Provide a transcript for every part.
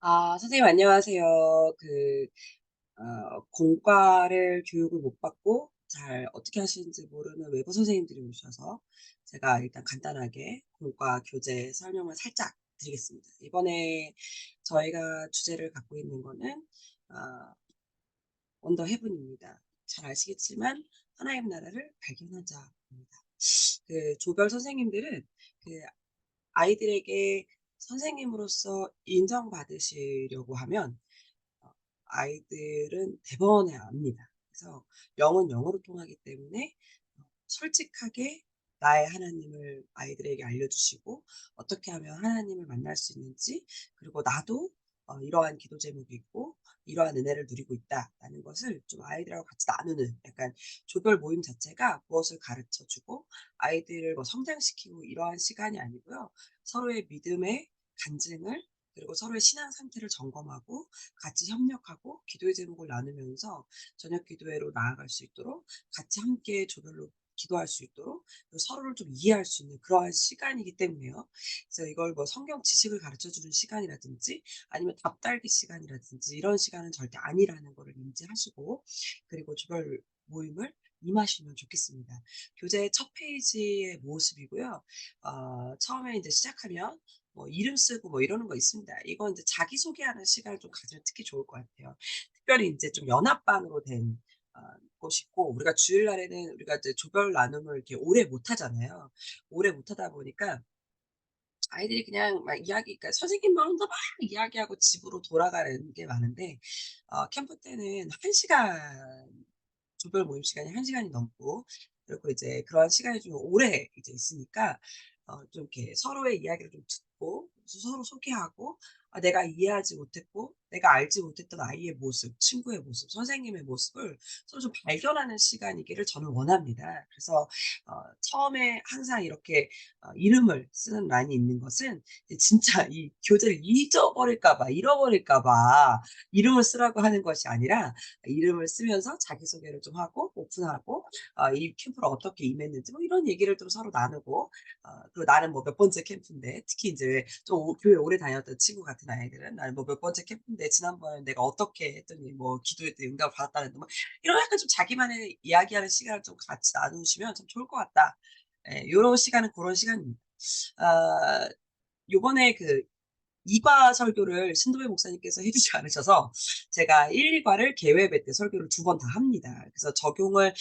선생님 안녕하세요. 공과를 교육을 못 받고 잘 어떻게 하시는지 모르는 외부 선생님들이 오셔서 제가 일단 간단하게 공과 교재 설명을 살짝 드리겠습니다. 이번에 저희가 주제를 갖고 있는 거는 어 언더 헤븐입니다. 잘 아시겠지만 하나의 나라를 발견하자입니다. 조별 선생님들은 그 아이들에게 선생님으로서 인정받으시려고 하면 아이들은 대번에 압니다. 그래서 영은 영으로 통하기 때문에 솔직하게 나의 하나님을 아이들에게 알려주시고 어떻게 하면 하나님을 만날 수 있는지, 그리고 나도 이러한 기도 제목이 있고 이러한 은혜를 누리고 있다라는 것을 좀 아이들하고 같이 나누는, 약간 조별 모임 자체가 무엇을 가르쳐 주고 아이들을 뭐 성장시키고 이러한 시간이 아니고요. 서로의 믿음의 간증을, 그리고 서로의 신앙 상태를 점검하고 같이 협력하고 기도의 제목을 나누면서 저녁 기도회로 나아갈 수 있도록, 같이 함께 조별로 기도할 수 있도록, 그리고 서로를 좀 이해할 수 있는 그러한 시간이기 때문에요. 그래서 이걸 뭐 성경 지식을 가르쳐 주는 시간이라든지 아니면 답달기 시간이라든지 이런 시간은 절대 아니라는 거를 인지하시고, 그리고 조별 모임을 임하시면 좋겠습니다. 교재 첫 페이지의 모습이고요. 처음에 이제 시작하면 뭐 이름 쓰고 뭐 이러는 거 있습니다. 이건 이제 자기소개하는 시간을 좀 가지면 특히 좋을 것 같아요. 특별히 이제 좀 연합반으로 된 곳이고, 우리가 주일날에는 우리가 이제 조별 나눔을 이렇게 오래 못 하잖아요. 오래 못 하다 보니까 아이들이 그냥 막 그러니까 선생님 마음도 막 이야기하고 집으로 돌아가는 게 많은데, 캠프 때는 1시간, 조별 모임 시간이 1시간이 넘고, 그리고 이제 그러한 시간이 좀 오래 이제 있으니까 좀 이렇게 서로의 이야기를 좀 듣고 서로 소개하고, 내가 이해하지 못했고 내가 알지 못했던 아이의 모습, 친구의 모습, 선생님의 모습을 서로 좀 발견하는 시간이기를 저는 원합니다. 그래서 처음에 항상 이렇게 이름을 쓰는 란이 있는 것은 이제 진짜 이 교재를 잊어버릴까 봐, 잃어버릴까 봐 이름을 쓰라고 하는 것이 아니라, 이름을 쓰면서 자기소개를 좀 하고 오픈하고 이 캠프를 어떻게 임했는지 뭐 이런 얘기를 좀 서로 나누고, 그리고 나는 뭐 몇 번째 캠프인데, 특히 이제 좀 교회 오래 다녔던 친구 같은 아이들은 나는 뭐 몇 번째 캠프인데 지난번에 내가 어떻게 했더니 뭐 기도했더니 응답을 받았다는데, 뭐 이런 약간 좀 자기만의 이야기하는 시간을 좀 같이 나누시면 참 좋을 것 같다. 예, 요런 시간은 그런 시간입니다. 아 요번에 이과 설교를 신도배 목사님께서 해 주지 않으셔서 제가 1-2과를 계회배 때 설교를 2번 다 합니다. 그래서 적용을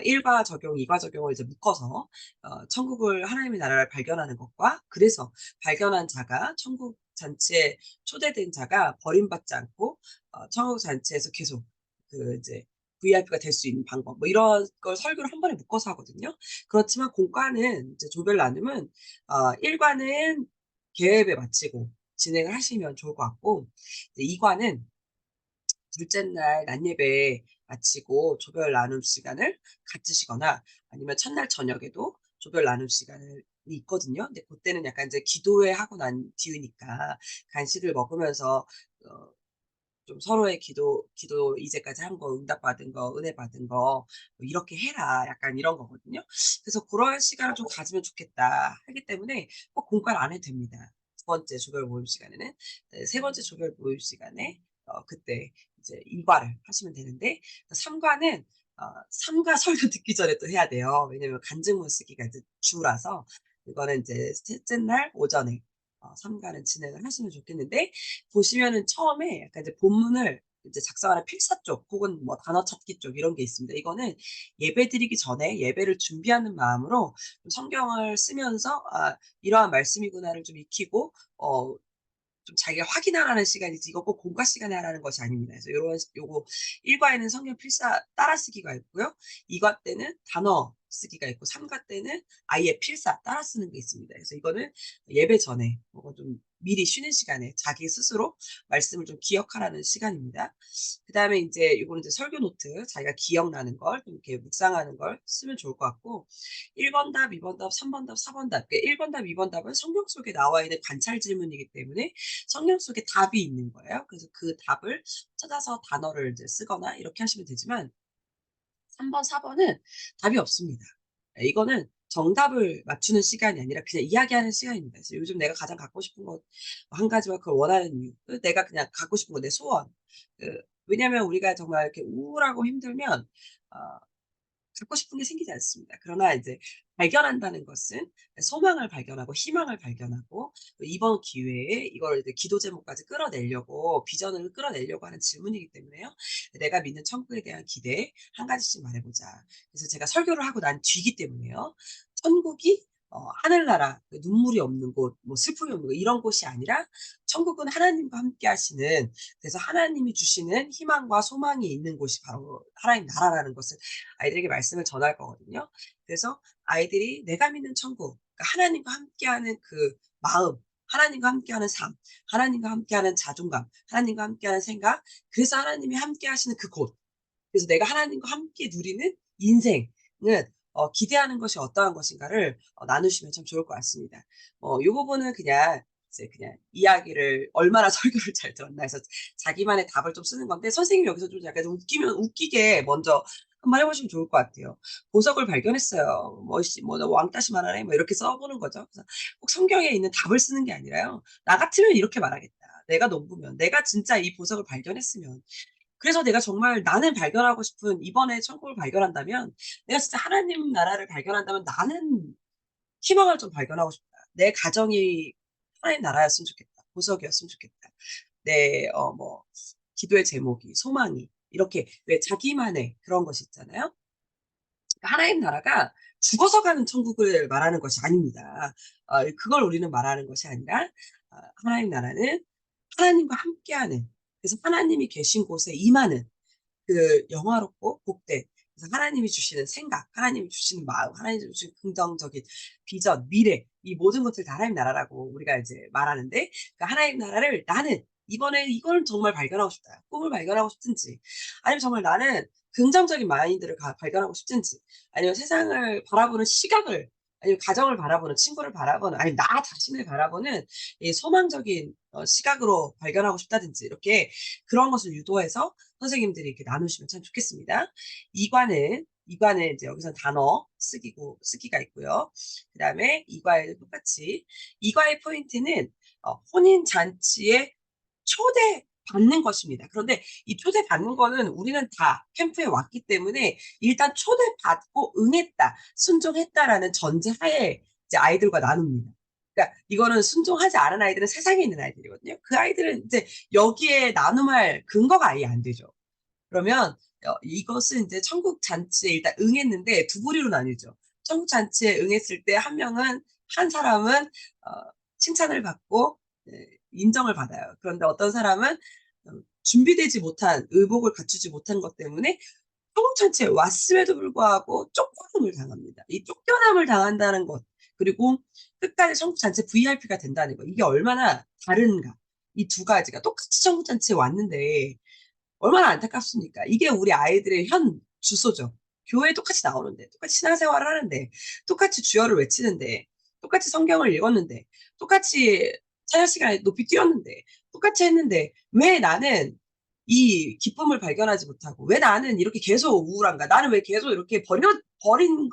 1과 적용, 2과 적용을 이제 묶어서 천국을, 하나님의 나라를 발견하는 것과, 그래서 발견한 자가 천국 잔치에 초대된 자가 버림받지 않고 천국 잔치에서 계속 이제 VIP가 될 수 있는 방법, 뭐 이런 걸 설교를 한 번에 묶어서 하거든요. 그렇지만 공과는 이제 조별 나눔은 1과는 계획에 마치고 진행을 하시면 좋을 것 같고, 이제 2과는 둘째 날 낮예배 마치고 조별 나눔 시간을 갖으시거나, 아니면 첫날 저녁에도 조별 나눔 시간이 있거든요. 근데 그때는 약간 이제 기도회 하고 난 뒤니까 간식을 먹으면서 어 좀 서로의 기도 이제까지 한 거, 응답받은 거, 은혜 받은 거 뭐 "이렇게 해라." 약간 이런 거거든요. 그래서 그런 시간을 좀 가지면 좋겠다 하기 때문에 꼭 공과를 안 해도 됩니다. 두 번째 조별 모임 시간에는. 세 번째 조별 모임 시간에 그때 이제 2과를 하시면 되는데, 3과는 3과 설교 듣기 전에 또 해야 돼요. 왜냐면 간증문 쓰기가 이제 주라서, 이거는 이제 셋째 날 오전에 3과는 진행을 하시면 좋겠는데, 보시면은 처음에 약간 이제 본문을 이제 작성하는 필사 쪽 혹은 뭐 단어 찾기 쪽 이런 게 있습니다. 이거는 예배드리기 전에 예배를 준비하는 마음으로 좀 성경을 쓰면서 '이러한 말씀이구나.'를 좀 익히고 좀 자기가 확인하라는 시간이지, 이거 꼭 공과 시간에 하라는 것이 아닙니다. 그래서 요런 요거 1과에는 성경 필사 따라쓰기가 있고요. 2과 때는 단어 쓰기가 있고, 3과 때는 아예 필사 따라 쓰는 게 있습니다. 그래서 이거는 예배 전에 혹은 좀 미리 쉬는 시간에 자기 스스로 말씀을 좀 기억하라는 시간입니다. 그다음에 인제 요거는 이제 설교 노트, 자기가 기억나는 걸 좀 이렇게 묵상하는 걸 쓰면 좋을 것 같고, 1번 답, 2번 답, 3번 답, 4번 답. 그러니까 1번 답, 2번 답은 성경 속에 나와 있는 관찰 질문이기 때문에 성경 속에 답이 있는 거예요. 그래서 그 답을 찾아서 단어를 이제 쓰거나 이렇게 하시면 되지만, 3번, 4번은 답이 없습니다. 예, 이거는 정답을 맞추는 시간이 아니라 그냥 이야기하는 시간입니다. 그래서 요즘 내가 가장 갖고 싶은 것 한 가지만 그걸 원하는 이유. 내가 그냥 갖고 싶은 거 내 소원. 왜냐하면 우리가 정말 이렇게 우울하고 힘들면 어 갖고 싶은 게 생기지 않습니다. 그러나 이제 발견한다는 것은 소망을 발견하고 희망을 발견하고 또 이번 기회에 이걸 이제 기도 제목까지 끌어내려고 비전을 끌어내려고 하는 질문이기 때문에요. 내가 믿는 천국에 대한 기대 한 가지씩 말해 보자. 그래서 제가 설교를 하고 난 뒤이기 때문에요. 천국이 하늘나라 그 눈물이 없는 곳, 뭐 슬픔이 없는 곳 이런 곳이 아니라 천국은 하나님과 함께 하시는 그래서 하나님이 주시는 희망과 소망이 있는 곳이 바로 하나님 나라라는 것을 아이들에게 말씀을 전할 거거든요. 그래서 아이들이 내가 믿는 천국, 그러니까 하나님과 함께하는 그 마음, 하나님과 함께하는 삶, 하나님과 함께하는 자존감, 하나님과 함께하는 생각, 그래서 하나님이 함께하시는 그곳, 그래서 내가 하나님과 함께 누리는 인생은 기대하는 것이 어떠한 것인가를 나누시면 참 좋을 것 같습니다. 요 부분은 그냥 이제 그냥 이야기를 얼마나 설교를 잘 들었나 해서 자기만의 답을 좀 쓰는 건데 선생님이 여기서 좀 약간 웃기면 웃기게 먼저 한번 해 보시면 좋을 것 같아요. "보석을 발견했어요." 뭐씨 뭐 "왕따시만 하네." 뭐 이렇게 써 보는 거죠. 그래서 꼭 성경에 있는 답을 쓰는 게 아니라요. "나 같으면 이렇게 말하겠다. 내가 농부면. 내가 진짜 이 보석을 발견했으면 그래서 내가 정말 나는 발견하고 싶은 이번에 천국을 발견한다면 내가 진짜 하나님 나라를 발견한다면 나는 희망을 좀 발견하고 싶다. 내 가정이 하나님 나라였으면 좋겠다. 보석이었으면 좋겠다. 내 기도의 제목이 소망이 이렇게 왜 자기만의 그런 것이 있잖아요. 그러니까 하나님 나라가 죽어서 가는 천국을 말하는 것이 아닙니다. 그걸 우리는 말하는 것이 아니라 하나님 나라는 하나님과 함께하는 그래서 하나님이 계신 곳에 임하는 그 영화롭고 복된 그래서 하나님이 주시는 생각, 하나님이 주시는 마음, 하나님이 주시는 긍정적인 비전, 미래 이 모든 것을 다 하나님 나라라고 우리가 이제 말하는데 그 하나님 나라를 나는 이번에 이걸 정말 발견하고 싶다. 꿈을 발견하고 싶든지 아니면 정말 나는 긍정적인 마인드를 발견하고 싶든지 아니면 세상을 바라보는 시각을 아니면 가정을 바라보는 친구를 바라보는 아니면 나 자신을 바라보는 이 소망적인 시각으로 발견하고 싶다든지 이렇게 그런 것을 유도해서 선생님들이 이렇게 나누시면 참 좋겠습니다. 이과는 이제 여기서 단어 쓰기가 있고요. 그다음에 이과에는 똑같이 이과의 포인트는 혼인 잔치에 초대받는 것입니다. 그런데 이 초대받는 거는 우리는 다 캠프에 왔기 때문에 일단 초대받고 응했다, 순종했다라는 전제하에 이제 아이들과 나눕니다. 그러니까 이거는 순종하지 않은 아이들은 세상에 있는 아이들이거든요. 그 아이들은 이제 여기에 나눔할 근거가 아예 안 되죠. 그러면 이것은 이제 천국 잔치에 일단 응했는데 두 부류로 나뉘죠. 천국 잔치에 응했을 때 한 사람은 칭찬을 받고 인정을 받아요. 그런데 어떤 사람은 준비되지 못한 의복을 갖추지 못한 것 때문에 천국 잔치에 왔음에도 불구하고 쫓겨남을 당합니다. 이 쫓겨남을 당한다는 것 그리고 끝까지 천국 잔치 VIP가 된다는 것 이게 얼마나 다른가. 이 두 가지가 똑같이 천국 잔치에 왔는데 얼마나 안타깝습니까? 이게 우리 아이들의 현 주소죠. 교회에 똑같이 나오는데, 똑같이 신앙생활을 하는데, 똑같이 주여를 외치는데, 똑같이 성경을 읽었는데, 똑같이 찬양 시간에 높이 뛰었는데, 똑같이 했는데, 왜 나는 이 기쁨을 발견하지 못하고, 왜 나는 이렇게 계속 우울한가? 나는 왜 계속 이렇게 버려진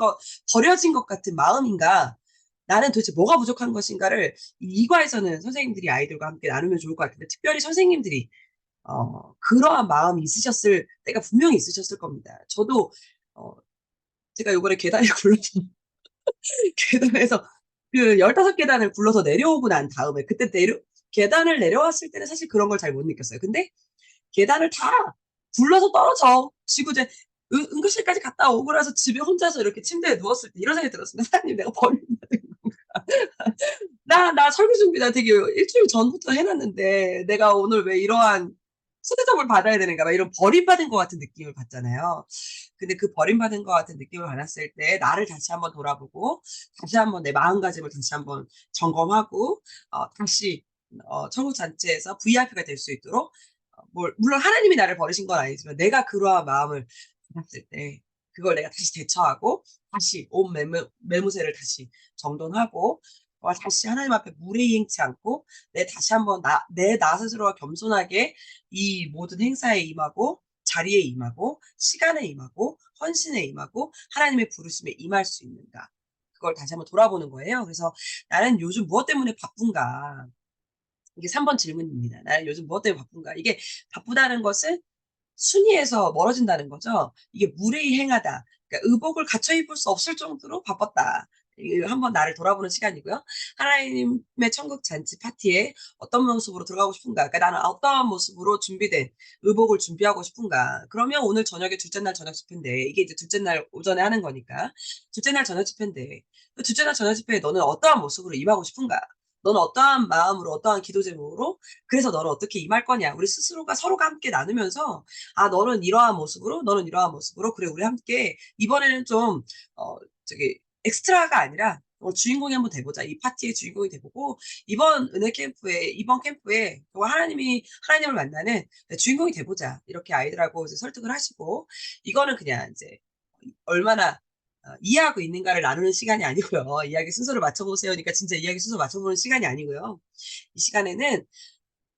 것 같은 마음인가? 나는 도대체 뭐가 부족한 것인가를 이과에서는 선생님들이 아이들과 함께 나누면 좋을 것 같은데, 특별히 선생님들이 그러한 마음이 있으셨을 때가 분명히 있으셨을 겁니다. 저도 어 제가 요번에 계단을 굴러서 계단에서 그 15 계단을 굴러서 내려오고 난 다음에 그때 계단을 내려왔을 때는 사실 그런 걸 잘 못 느꼈어요. 근데 계단을 다 굴러서 떨어져 지고 이제 응급실까지 갔다 오고 나서 집에 혼자서 이렇게 침대에 누웠을 때 이런 생각이 들었습니다. '하나님 내가 버림받은 건가? 나 설교 준비 나 되게 일주일 전부터 해 놨는데 내가 오늘 왜 이러한 초대접을 받아야 되는가.' 막 이런 버림받은 것 같은 느낌을 받잖아요. 근데 그 버림받은 것 같은 느낌을 받았을 때 나를 다시 한번 돌아보고 다시 한번 내 마음가짐을 다시 한번 점검하고 다시 천국 잔치에서 VIP가 될 수 있도록 물론 하나님이 나를 버리신 건 아니지만 내가 그러한 마음을 받았을 때 그걸 내가 다시 대처하고 다시 온 매무새를 다시 정돈하고 다시 하나님 앞에 무례이행치 않고 다시 한번 나 스스로가 겸손하게 이 모든 행사에 임하고 자리에 임하고 시간에 임하고 헌신에 임하고 하나님의 부르심에 임할 수 있는가. 그걸 다시 한번 돌아보는 거예요. 그래서 '나는 요즘 무엇 때문에 바쁜가?' 이게 3번 질문입니다. '나는 요즘 무엇 때문에 바쁜가?' 이게 바쁘다는 것은 순위에서 멀어진다는 거죠. 이게 무례히 행하다. 그러니까 의복을 갖춰 입을 수 없을 정도로 바빴다. 이 한번 나를 돌아보는 시간이고요. 하나님의 천국 잔치 파티에 어떤 모습으로 들어가고 싶은가? 그러니까 나는 어떠한 모습으로 준비된 의복을 준비하고 싶은가? 그러면 오늘 저녁에 둘째 날 저녁 집회인데 이게 이제 둘째 날 오전에 하는 거니까 둘째 날 저녁 집회인데 그 둘째 날 저녁 집회에 너는 어떠한 모습으로 임하고 싶은가? 너는 어떠한 마음으로 어떠한 기도 제목으로 그래서 너는 어떻게 임할 거냐? 우리 스스로가 서로가 함께 나누면서 아 너는 이러한 모습으로 너는 이러한 모습으로 그래 우리 함께 이번에는 좀 저기 엑스트라가 아니라 주인공이 한번 돼 보자. 이 파티의 주인공이 돼 보고 이번 은혜 캠프에 이번 캠프에 정말 하나님을 만나는 주인공이 돼 보자. 이렇게 아이들하고 이제 설득을 하시고 이거는 그냥 이제 얼마나 이해하고 있는가를 나누는 시간이 아니고요. 이야기 순서를 맞춰 보세요니까 진짜 이야기 순서 맞춰 보는 시간이 아니고요. 이 시간에는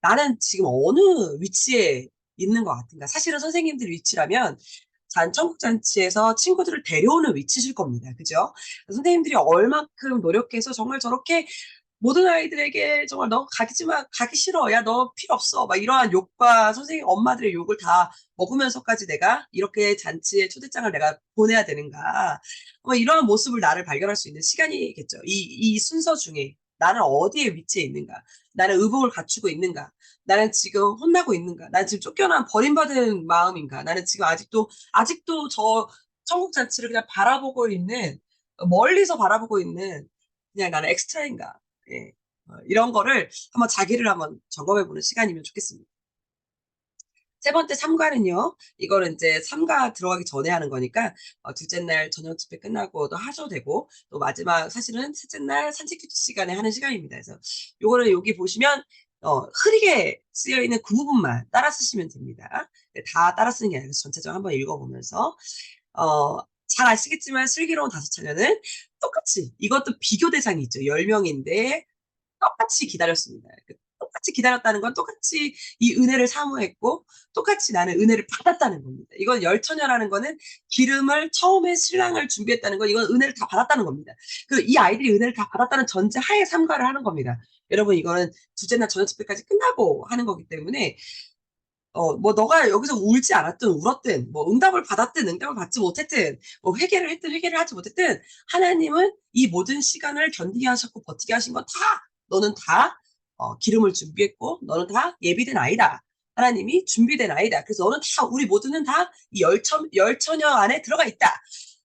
나는 지금 어느 위치에 있는 것 같은가. 사실은 선생님들 위치라면 천국 잔치에서 친구들을 데려오는 위치실 겁니다. 그죠? 선생님들이 얼마큼 노력해서 정말 저렇게 모든 아이들에게 정말 "너 가지 마. 가기 싫어. 야 너 필요 없어." 막 이러한 욕과 선생님 엄마들의 욕을 다 먹으면서까지 '내가 이렇게 잔치에 초대장을 내가 보내야 되는가.' 이러한 모습을 나를 발견할 수 있는 시간이겠죠. 이 순서 중에 나는 어디에 위치해 있는가? 나는 의복을 갖추고 있는가? 나는 지금 혼나고 있는가? 나는 지금 쫓겨난 버림받은 마음인가? 나는 지금 아직도 저 천국 잔치를 그냥 바라보고 있는 멀리서 바라보고 있는 그냥 나는 엑스트라인가? 예. 이런 거를 한번 자기를 한번 점검해 보는 시간이면 좋겠습니다. 세 번째 삼가는요. 이거는 인제 삼가 들어가기 전에 하는 거니까 둘째 날 저녁 집회 끝나고도 하셔도 되고 또 마지막 사실은 셋째 날 산책 큐티 시간에 하는 시간입니다. 그래서 요거는 여기 보시면 흐리게 쓰여 있는 그 부분만 따라 쓰시면 됩니다. 네 다 따라 쓰는 게 아니라 전체적으로 한번 읽어 보면서 어 잘 아시겠지만 슬기로운 다섯 처녀는 똑같이 이것도 비교 대상이 있죠. 10 명인데 똑같이 기다렸습니다. 똑같이 기다렸다는 건 똑같이 이 은혜를 사모했고 똑같이 나는 은혜를 받았다는 겁니다. 이건 열처녀라는 거는 기름을 처음에 신랑을 준비했다는 건 이건 은혜를 다 받았다는 겁니다. 이 아이들이 은혜를 다 받았다는 전제하에 삼가를 하는 겁니다. 여러분 이거는 둘째 날 저녁 집회까지 끝나고 하는 거기 때문에 너가 여기서 울지 않았든 울었든 응답을 받았든 응답을 받지 못했든 회개를 했든 회개를 하지 못했든 하나님은 이 모든 시간을 견디게 하셨고 버티게 하신 건 다 너는 다 기름을 준비했고 너는 다 예비된 아이다. 하나님이 준비된 아이다. 그래서 너는 다 우리 모두는 다 이 열처녀 안에 들어가 있다.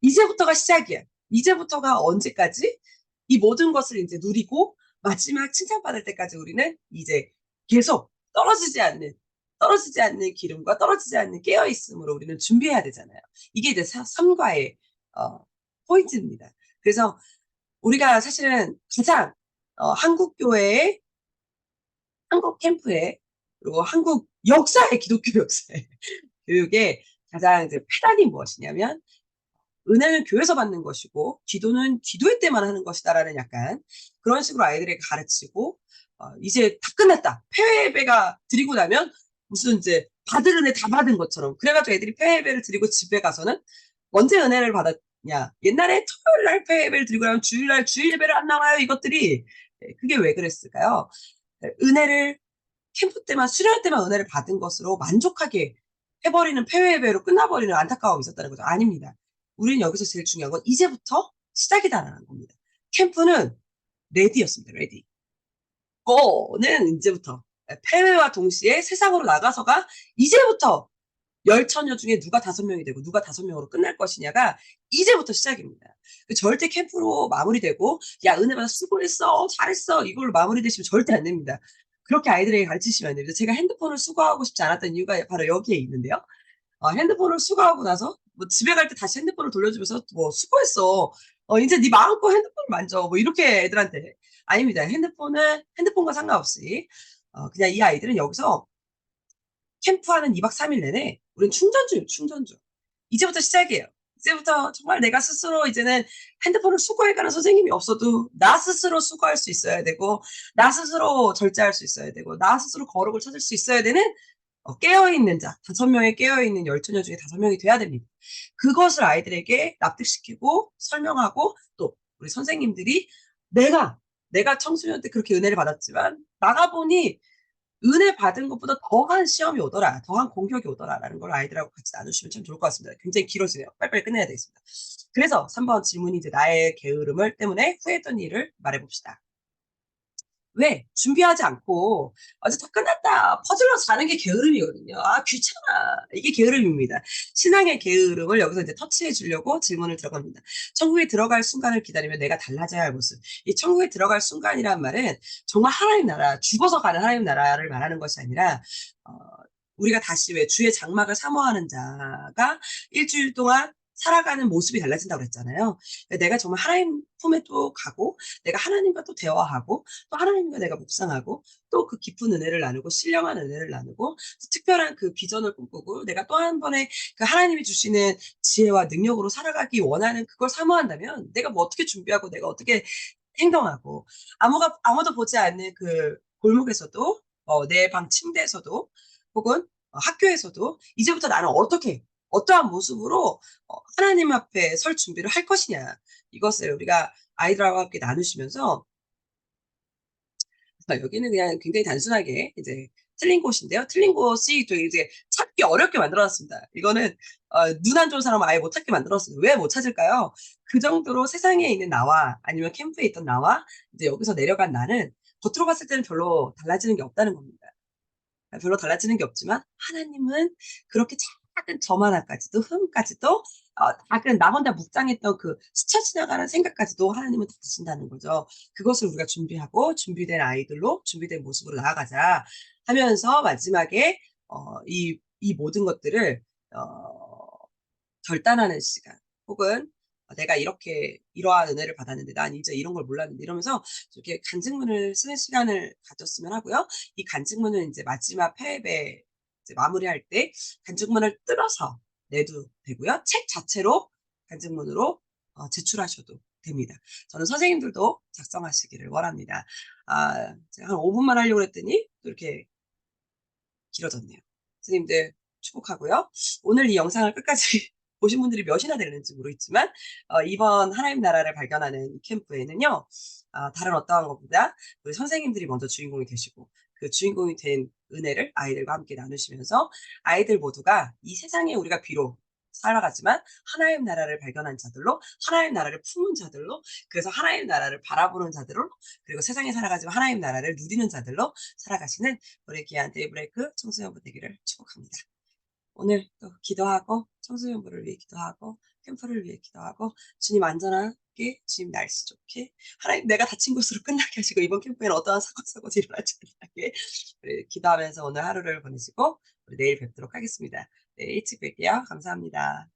이제부터가 시작이야. 이제부터가 언제까지? 이 모든 것을 인제 누리고 마지막 칭찬받을 때까지 우리는 이제 계속 떨어지지 않는 기름과 떨어지지 않는 깨어 있음으로 우리는 준비해야 되잖아요. 이게 이제 삼과의 어 포인트입니다. 그래서 우리가 사실은 가장 한국 교회의 한국 캠프에 그리고 한국 역사의 기독교 역사의 교육의 가장 이제 패단이 무엇이냐면 은혜는 교회에서 받는 것이고 기도는 기도회 때만 하는 것이다라는 약간 그런 식으로 아이들에게 가르치고 이제 다 끝났다. 폐회 예배가 드리고 나면 무슨 이제 받을 은혜 다 받은 것처럼 그래 가지고 애들이 폐회 예배를 드리고 집에 가서는 언제 은혜를 받았냐. 옛날에 토요일 날 폐회 예배를 드리고 나면 주일 날 주일 예배를 안 나와요, 이것들이. 예 그게 왜 그랬을까요? 은혜를 캠프 때만 수련회 때만 은혜를 받은 것으로 만족하게 해 버리는 폐회 예배로 끝나 버리는 안타까움이 있었다는 거죠. 아닙니다. 우리는 여기서 제일 중요한 건 이제부터 시작이다라는 겁니다. 캠프는 레디였습니다. 레디. 고는 인제부터 폐회와 동시에 세상으로 나가서가 이제부터 열처녀 중에 누가 5명이 되고 누가 5명으로 끝날 것이냐가 이제부터 시작입니다. 절대 캠프로 마무리되고 "야 은혜 받아서 수고했어. 잘했어." 이걸로 마무리되시면 절대 안 됩니다. 그렇게 아이들에게 가르치시면 안 됩니다. 제가 핸드폰을 수거하고 싶지 않았던 이유가 바로 여기에 있는데요. 핸드폰을 수거하고 나서 집에 갈 때 다시 핸드폰을 돌려주면서 "수고했어. 인제 네 마음껏 핸드폰을 만져." 이렇게 애들한테 아닙니다. 핸드폰과 상관없이 그냥 이 아이들은 여기서 캠프하는 2박 3일 내내 우린 충전 중이에요, 충전 중. 이제부터 시작이에요. 이제부터 정말 내가 스스로 이제는 핸드폰을 수거해 가는 선생님이 없어도 나 스스로 수거할 수 있어야 되고 나 스스로 절제할 수 있어야 되고 나 스스로 거룩을 찾을 수 있어야 되는 깨어 있는 자, 5명의 깨어 있는 열처녀 중에 5명이 돼야 됩니다. 그것을 아이들에게 납득시키고 설명하고 또 우리 선생님들이 내가 청소년 때 그렇게 은혜를 받았지만 나가 보니 은혜 받은 것보다 더한 시험이 오더라. 더한 공격이 오더라라는 걸 아이들하고 같이 나누시면 참 좋을 것 같습니다. 굉장히 길어지네요. 빨리빨리 끝내야 되겠습니다. 그래서 3번 질문이 이제 나의 게으름을 때문에 후회했던 일을 말해 봅시다. 왜? 준비하지 않고 '어제 다 끝났다.' 퍼즐러서 자는 게 게으름이거든요. '아 귀찮아.' 이게 게으름입니다. 신앙의 게으름을 여기서 이제 터치해 주려고 질문을 들어갑니다. 천국에 들어갈 순간을 기다리며 내가 달라져야 할 모습. 이 천국에 들어갈 순간이란 말은 정말 하나님 나라, 죽어서 가는 하나님 나라를 말하는 것이 아니라 어 우리가 다시 왜 주의 장막을 사모하는 자가 일 주일 동안 살아가는 모습이 달라진다고 그랬잖아요. 내가 정말 하나님 품에 또 가고 내가 하나님과 또 대화하고 또 하나님과 내가 묵상하고 또 그 깊은 은혜를 나누고 신령한 은혜를 나누고 특별한 그 비전을 꿈꾸고 내가 또 한 번의 그 하나님이 주시는 지혜와 능력으로 살아가기 원하는 그걸 사모한다면 내가 뭐 어떻게 준비하고 내가 어떻게 행동하고 아무도 보지 않는 그 골목에서도 내 방 침대에서도 혹은 학교에서도 이제부터 나는 어떻게 어떠한 모습으로 하나님 앞에 설 준비를 할 것이냐. 이것을 우리가 아이들하고 함께 나누시면서 여기는 그냥 굉장히 단순하게 이제 틀린 곳인데요. 틀린 곳이 또 이제 찾기 어렵게 만들어 놨습니다. 이거는 눈 안 좋은 사람은 아예 못 찾게 만들어 놨습니다. 왜 못 찾을까요? 그 정도로 세상에 있는 나와 아니면 캠프에 있던 나와 이제 여기서 내려간 나는 겉으로 봤을 때는 별로 달라지는 게 없다는 겁니다. 별로 달라지는 게 없지만 하나님은 그렇게 작은 점 하나까지도 흠까지도 작은 나 혼자 묵상했던 그 스쳐 지나가는 생각까지도 하나님은 다 아신다는 거죠. 그것을 우리가 준비하고 준비된 아이들로 준비된 모습으로 나아가자 하면서 마지막에 이 모든 것들을 어 결단하는 시간 혹은 '내가 이렇게 이러한 은혜를 받았는데 난 이제 이런 걸 몰랐는데.' 이러면서 이렇게 간증문을 쓰는 시간을 가졌으면 하고요. 이 간증문은 인제 마지막 패배 이제 마무리할 때 간증문을 뜯어서 내도 되고요. 책 자체로 간증문으로 제출하셔도 됩니다. 저는 선생님들도 작성하시기를 원합니다. 제가 한 5 분만 하려고 했더니 또 이렇게 길어졌네요. 선생님들 축복하고요. 오늘 이 영상을 끝까지 보신 분들이 몇이나 되는지 모르겠지만 이번 하나님 나라를 발견하는 이 캠프에는요. 다른 어떠한 것보다 우리 선생님들이 먼저 주인공이 되시고 그 주인공이 된 은혜를 아이들과 함께 나누시면서 아이들 모두가 이 세상에 우리가 비록 살아가지만 하나님 나라를 발견한 자들로 하나님 나라를 품은 자들로 그래서 하나님 나라를 바라보는 자들로 그리고 세상에 살아가지만 하나님 나라를 누리는 자들로 살아가시는 우리 귀한 데이브레이크 청소년부 되기를 축복합니다. 오늘 또 기도하고 청소년부를 위해 기도하고 캠프를 위해 기도하고 주님 안전하게 주님 날씨 좋게 하나님 내가 다친 곳으로 끝나게 하시고 이번 캠프에는 어떠한 사건 사고도 일어나지 않게 우리 기도하면서 오늘 하루를 보내시고 우리 내일 뵙도록 하겠습니다. 네, 일찍 뵐게요. 감사합니다.